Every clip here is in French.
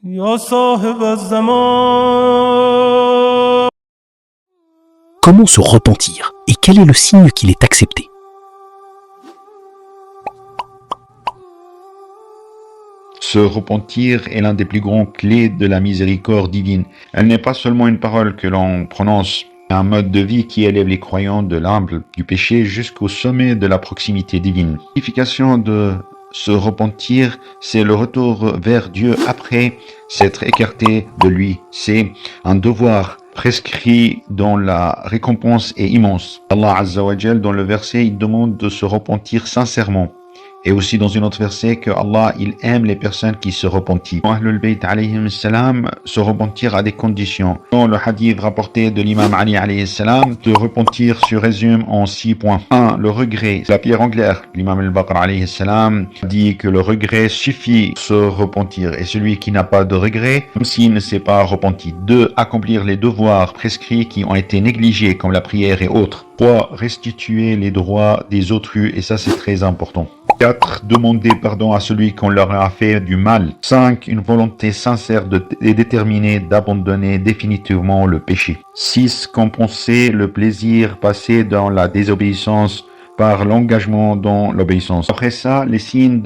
يا صاحب الزمان. Comment se repentir et quel est le signe qu'il est accepté? Se repentir est l'un des plus grands clés de la miséricorde divine. Elle n'est pas seulement une parole que l'on prononce, mais un mode de vie qui élève les croyants de l'humble du péché jusqu'au sommet de la proximité divine. La signification de se repentir, c'est le retour vers Dieu après s'être écarté de lui. C'est un devoir prescrit dont la récompense est immense. Allah Azza wa Jal, dans le verset, il demande de se repentir sincèrement. Et aussi dans une autre verset que Allah, il aime les personnes qui se repentissent. Ahlul Bayt alayhim salam, se repentir à des conditions. Dans le hadith rapporté de l'imam Ali alayhi salam, de repentir se résume en 6 points. 1. Le regret. La pierre angulaire. L'imam al-Baqr alayhi salam dit que le regret suffit se repentir. Et celui qui n'a pas de regret, comme s'il ne s'est pas repenti. 2. Accomplir les devoirs prescrits qui ont été négligés, comme la prière et autres. 3. Restituer les droits des autrui. Et ça, c'est très important. 4. Demander pardon à celui qu'on leur a fait du mal. 5. Une volonté sincère et déterminée d'abandonner définitivement le péché. 6. Compenser le plaisir passé dans la désobéissance par l'engagement dans l'obéissance. Après ça, les signes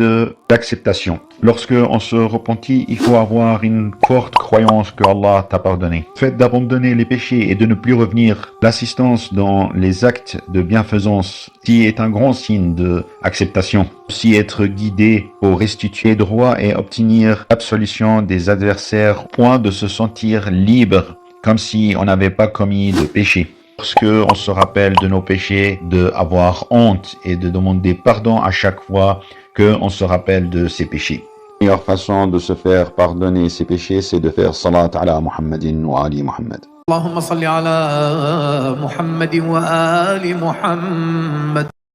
d'acceptation. Lorsque on se repentit, il faut avoir une forte croyance que Allah t'a pardonné. Le fait d'abandonner les péchés et de ne plus revenir, l'assistance dans les actes de bienfaisance, qui est un grand signe d'acceptation. Aussi être guidé pour restituer droit et obtenir l'absolution des adversaires, au point de se sentir libre, comme si on n'avait pas commis de péché. Lorsque on se rappelle de nos péchés, d'avoir honte et de demander pardon à chaque fois qu'on se rappelle de ses péchés. La meilleure façon de se faire pardonner ses péchés, c'est de faire salat ala Muhammadin wa ali Muhammad. اللهم صل على محمد وآل محمد